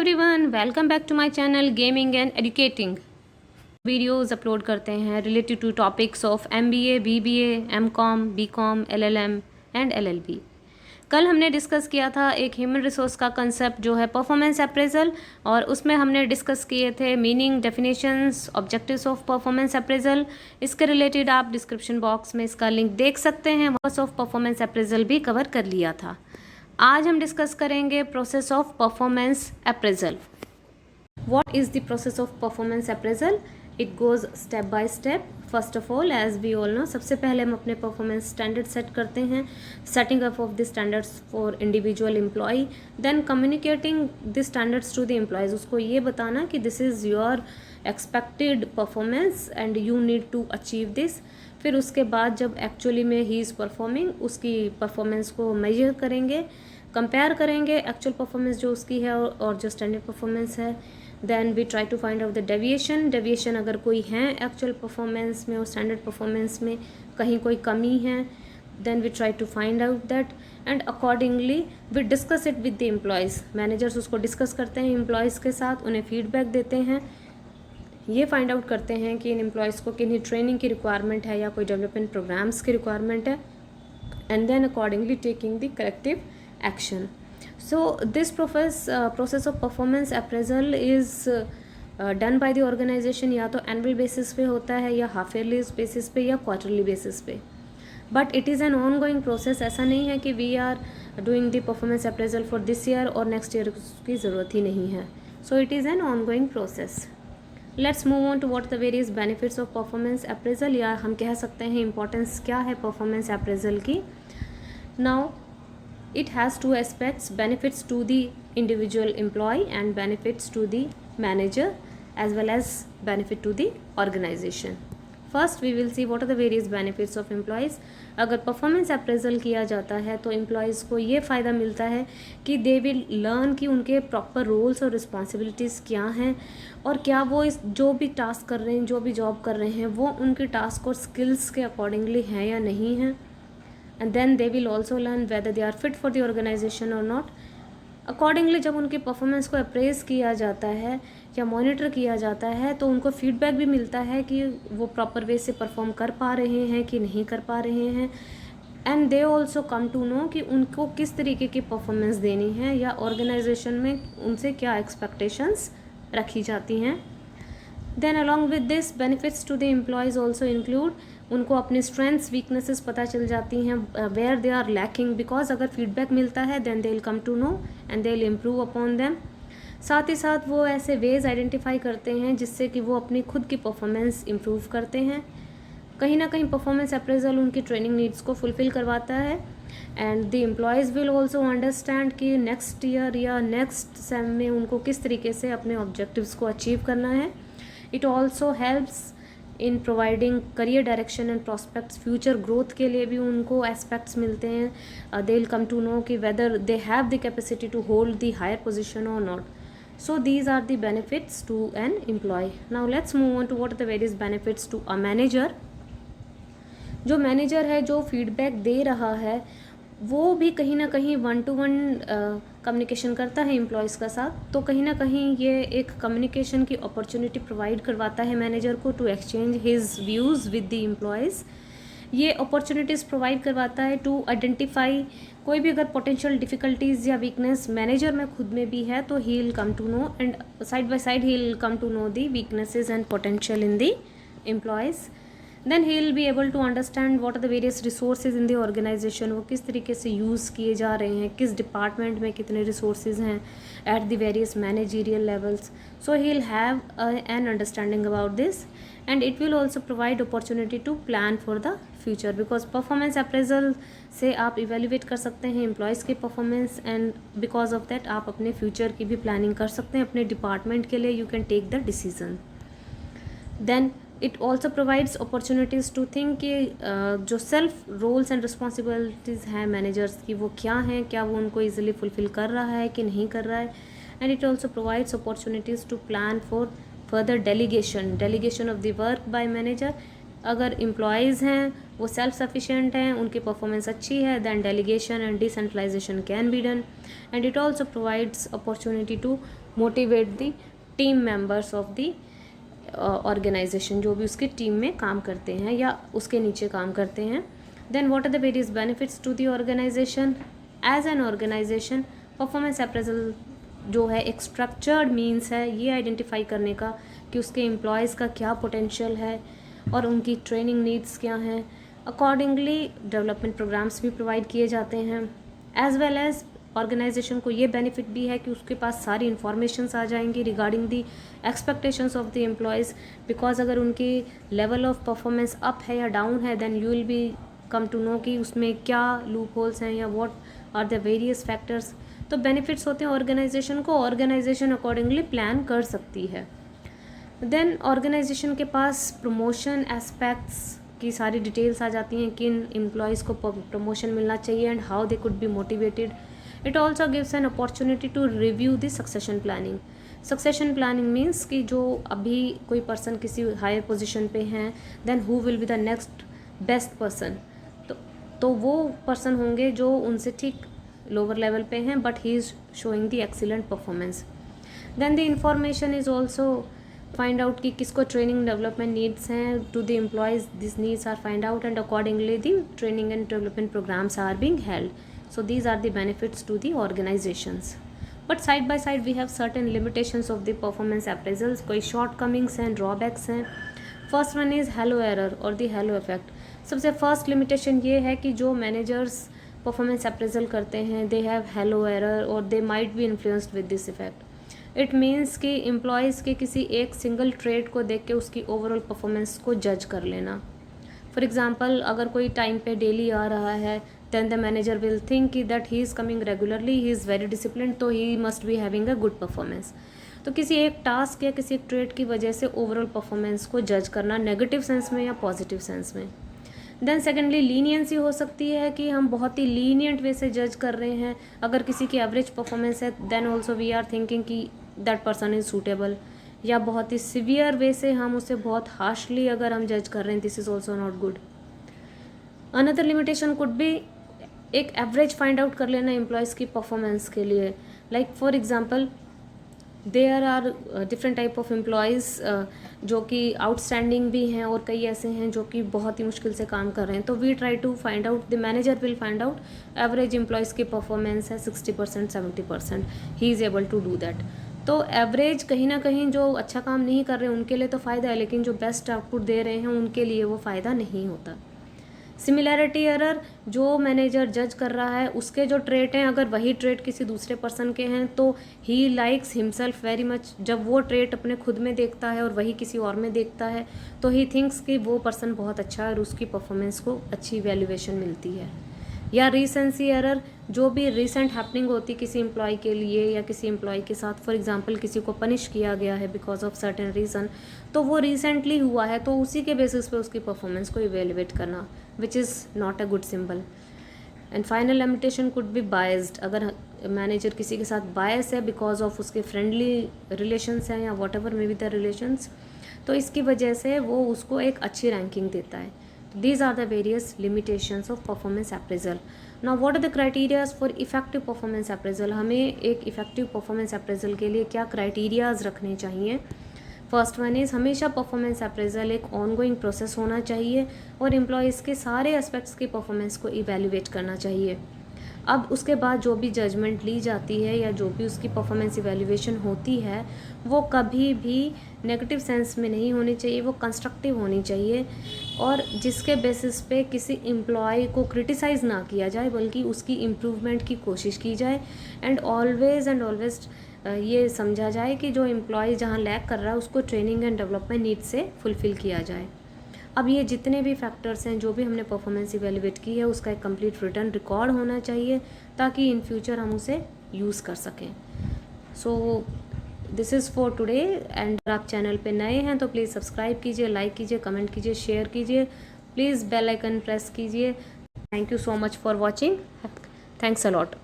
Everyone, welcome back to my channel gaming and educating. Videos upload करते हैं related to topics of MBA, BBA, MCom, BCom, LLM and LLB. कल हमने discuss किया था एक human resource का concept जो है परफॉर्मेंस अप्रेजल, और उसमें हमने डिस्कस किए थे meaning, definitions, objectives of performance appraisal. इसके रिलेटेड आप डिस्क्रिप्शन बॉक्स में इसका लिंक देख सकते हैं। पर्पस ऑफ परफॉर्मेंस अप्रेजल भी कवर कर लिया था। आज हम डिस्कस करेंगे process of performance appraisal. What is the process of performance appraisal? It goes step by step. First of all, as we all know, सबसे पहले हम अपने परफॉर्मेंस स्टैंडर्ड सेट करते हैं, setting up of the standards for individual employ, then communicating the standards to the employees. उसको ये बताना कि this is your expected performance and you need to achieve this. फिर उसके बाद जब एक्चुअली में ही इज़ परफॉर्मिंग, उसकी परफॉर्मेंस को मेजर करेंगे, कंपेयर करेंगे एक्चुअल परफॉर्मेंस जो उसकी है और जो स्टैंडर्ड परफॉर्मेंस है। Then we try to find out the deviation अगर कोई है एक्चुअल परफॉर्मेंस में और स्टैंडर्ड परफॉर्मेंस में कहीं कोई कमी है, then we try to find out that and accordingly we discuss it with the employees. Managers उसको डिस्कस करते हैं एम्प्लॉयज़ के साथ, उन्हें फीडबैक देते हैं, ये फाइंड आउट करते हैं कि इन एम्प्लॉयज़ को किन्हीं ट्रेनिंग की रिक्वायरमेंट है या कोई डेवलपमेंट प्रोग्राम्स की रिक्वायरमेंट है, and then accordingly taking the corrective action. So this process of performance appraisal is done by the organization, या तो annual basis पे होता है या half yearly basis पे या quarterly basis पे, but it is an ongoing process। ऐसा नहीं है कि we are doing the performance appraisal for this year और next year की ज़रूरत ही नहीं है। So it is an ongoing process. Let's move on to what the various benefits of performance appraisal, या हम कह सकते हैं importance क्या है performance appraisal की। Now it has two aspects: benefits to the individual employee and benefits to the manager, as well as benefit to the organization. First we will see what are the various benefits of employees. अगर performance appraisal किया जाता है तो employees को ये फ़ायदा मिलता है कि they will learn कि उनके proper roles और responsibilities क्या हैं, और क्या वो इस जो भी task कर रहे हैं, जो भी job कर रहे हैं, वो उनके task और skills के accordingly हैं या नहीं हैं। and then they will also learn whether they are fit for the organization or not. Accordingly जब उनकी परफॉर्मेंस को अप्रेज किया जाता है या मॉनिटर किया जाता है तो उनको फीडबैक भी मिलता है कि वो प्रॉपर वे से परफॉर्म कर पा रहे हैं कि नहीं कर पा रहे हैं, and they also come to know कि उनको किस तरीके की परफॉर्मेंस देनी है या ऑर्गेनाइजेशन में उनसे क्या एक्सपेक्टेशंस रखी जाती हैं। Then along with this benefits to the employees also include, उनको अपनी स्ट्रेंथ्स वीकनेसेस पता चल जाती हैं, where they are lacking, because अगर फीडबैक मिलता है then they will come to know and they will improve upon them. साथ ही साथ वो ऐसे वेज आइडेंटिफाई करते हैं जिससे कि वो अपनी खुद की परफॉर्मेंस इम्प्रूव करते हैं। कहीं ना कहीं परफॉर्मेंस अप्रेजल उनकी ट्रेनिंग नीड्स को फुलफिल करवाता है, and the employees will also understand कि नेक्स्ट ईयर या नेक्स्ट सेम में उनको किस तरीके से अपने ऑब्जेक्टिव्स को अचीव करना है। It also helps in providing career direction and prospects, future growth के लिए भी उनको एस्पेक्ट्स मिलते हैं। They will come to know कि whether they have the capacity to hold the higher position और not. So these are the benefits to an employee. Now let's move on to what are the various benefits to a manager. जो manager है जो feedback दे रहा है वो भी कहीं ना कहीं 1-to-1 कम्युनिकेशन करता है एम्प्लॉयज़ का साथ, तो कहीं ना कहीं ये एक कम्युनिकेशन की अपॉर्चुनिटी प्रोवाइड करवाता है मैनेजर को to exchange his views with the employees. ये अपॉर्चुनिटीज़ प्रोवाइड करवाता है टू आइडेंटिफाई कोई भी अगर पोटेंशियल डिफ़िकल्टीज़ या वीकनेस मैनेजर में खुद में भी है तो he will come to know, and side by side he will come to know the weaknesses and potential in the employees. Then he will be able to understand what are the various resources in the organization, वो किस तरीके से use किए जा रहे हैं, किस department में कितने रिसोर्सेज हैं at the various managerial levels. So he will have an understanding about this, and it will also provide opportunity to plan for the future, because performance appraisal से आप इवेल्युएट कर सकते हैं एम्प्लॉयज़ की performance, and because of that आप अपने future की भी प्लानिंग कर सकते हैं अपने डिपार्टमेंट के लिए। You can take the decision. Then it also provides opportunities to think कि जो सेल्फ रोल्स एंड रिस्पॉन्सिबिलिटीज़ हैं मैनेजर्स की वो क्या हैं, क्या वो उनको ईजिली फुलफिल कर रहा है कि नहीं कर रहा है, and it also provides opportunities to plan for further delegation of the work by manager. अगर एम्प्लॉयज़ हैं वो सेल्फ सफिशिएंट हैं, उनकी परफॉर्मेंस अच्छी है, then delegation and decentralization can be done, and it also provides opportunity to motivate the team members of the organization, जो भी उसकी टीम में काम करते हैं या उसके नीचे काम करते हैं. Then what are the various benefits to the organization. As an organization performance appraisal जो है एक स्ट्रक्चर्ड मीन्स है ये आइडेंटिफाई करने का कि उसके एम्प्लॉयज़ का क्या पोटेंशियल है और उनकी ट्रेनिंग नीड्स क्या हैं. अकॉर्डिंगली डेवलपमेंट प्रोग्राम्स भी प्रोवाइड किए जाते हैं. एज वेल एज ऑर्गेनाइजेशन को ये बेनिफिट भी है कि उसके पास सारी इन्फॉर्मेशंस आ जाएंगी regarding the expectations of the employees. Because अगर उनकी लेवल ऑफ परफॉर्मेंस अप है या डाउन है then you will be come to know कि उसमें क्या लूप होल्स हैं या what are the various factors. तो बेनिफिट्स होते हैं ऑर्गेनाइजेशन को, ऑर्गेनाइजेशन अकॉर्डिंगली प्लान कर सकती है. देन ऑर्गेनाइजेशन के पास प्रमोशन एस्पेक्ट्स की सारी डिटेल्स आ जाती हैं, किन एम्प्लॉयज़ को प्रमोशन मिलना चाहिए and how they could be motivated. It also gives an opportunity to review the succession planning. Succession planning means कि जो अभी कोई पर्सन किसी हायर पोजीशन पे हैं then who will be the next best person. तो वो पर्सन होंगे जो उनसे ठीक लोअर लेवल पे हैं but he is showing the excellent performance. Then the information is also find out कि किसको ट्रेनिंग डेवलपमेंट नीड्स हैं to the employees. This needs are find out and accordingly the training and development programmes are being held. So these are the benefits to the organizations. But side by side we have certain limitations of the performance appraisals. कोई shortcomings हैं, drawbacks हैं. First one is halo error or the halo effect. सबसे first limitation ये है कि जो managers performance appraisal करते हैं they have halo error or they might be influenced with this effect. It means कि employees के किसी एक single trait को देख के उसकी overall performance को judge कर लेना. For example, अगर कोई टाइम पे डेली आ रहा है then the manager will think that he is coming regularly, he is very disciplined, तो he must be having a good performance. तो किसी एक टास्क या किसी एक ट्रेड की वजह से ओवरऑल परफॉर्मेंस को जज करना नेगेटिव सेंस में या पॉजिटिव सेंस में. देन सेकेंडली लीनियंसी हो सकती है कि हम बहुत ही लीनियंट वे से जज कर रहे हैं. अगर किसी की एवरेज परफॉर्मेंस है then also we are thinking कि दैट पर्सन इज़ सूटेबल. या बहुत ही सिवियर वे से हम उसे बहुत हार्शली अगर हम जज कर रहे हैं this is also not good. Another limitation could be एक एवरेज फाइंड आउट कर लेना एम्प्लॉयज़ की परफॉर्मेंस के लिए. Like for example there are different type of employees जो कि आउटस्टैंडिंग भी हैं और कई ऐसे हैं जो कि बहुत ही मुश्किल से काम कर रहे हैं. तो we try to find out, the manager will find out average employees की परफॉर्मेंस है 60% 70%, he is able to do that. तो एवरेज कहीं ना कहीं जो अच्छा काम नहीं कर रहे हैं उनके लिए तो फ़ायदा है, लेकिन जो बेस्ट आउटपुट दे रहे हैं उनके लिए वो फ़ायदा नहीं होता. सिमिलैरिटी एरर, जो मैनेजर जज कर रहा है उसके जो ट्रेट हैं अगर वही ट्रेट किसी दूसरे पर्सन के हैं तो he likes himself very much. जब वो ट्रेट अपने खुद में देखता है और वही किसी और में देखता है तो ही थिंक्स कि वो पर्सन बहुत अच्छा है और उसकी परफॉर्मेंस को अच्छी वैल्यूएशन मिलती है. या रीसेंसी एरर, जो भी रिसेंट हैपनिंग होती किसी एम्प्लॉय के लिए या किसी एम्प्लॉय के साथ, फॉर एग्जांपल किसी को पनिश किया गया है बिकॉज ऑफ सर्टेन रीज़न, तो वो रिसेंटली हुआ है तो उसी के बेसिस पे उसकी परफॉर्मेंस को इवेलुएट करना which is not a good symbol. And final limitation could be biased. अगर मैनेजर किसी के साथ बायस है बिकॉज ऑफ उसके फ्रेंडली रिलेशंस हैं या what ever may be the relations, तो इसकी वजह से वो उसको एक अच्छी रैंकिंग देता है. These are the various limitations of performance appraisal. Now what are the criteria for effective performance appraisal? हमें एक effective performance appraisal के लिए क्या criterias रखने चाहिए. फर्स्ट वन इज़ हमेशा परफॉर्मेंस अप्रेजल एक ऑनगोइंग प्रोसेस होना चाहिए और एम्प्लॉयज़ के सारे एस्पेक्ट्स की परफॉर्मेंस को इवेल्युएट करना चाहिए. अब उसके बाद जो भी जजमेंट ली जाती है या जो भी उसकी परफॉर्मेंस इवेल्युएशन होती है वो कभी भी नेगेटिव सेंस में नहीं होनी चाहिए, वो कंस्ट्रक्टिव होनी चाहिए और जिसके बेसिस पे किसी एम्प्लॉय को क्रिटिसाइज़ ना किया जाए बल्कि उसकी इम्प्रूवमेंट की कोशिश की जाए. एंड ऑलवेज ये समझा जाए कि जो एम्प्लॉय जहाँ लैक कर रहा है उसको ट्रेनिंग एंड डेवलपमेंट नीड से फुलफ़िल किया जाए. अब ये जितने भी फैक्टर्स हैं जो भी हमने परफॉर्मेंस इवेल्युएट की है उसका एक कंप्लीट रिटर्न रिकॉर्ड होना चाहिए ताकि इन फ्यूचर हम उसे यूज़ कर सकें. So this is for today. And आप चैनल पे नए हैं तो प्लीज़ सब्सक्राइब कीजिए, लाइक कीजिए, कमेंट कीजिए, शेयर कीजिए, प्लीज़ बेल आइकन प्रेस कीजिए. Thank you so much for watching. Thanks a lot.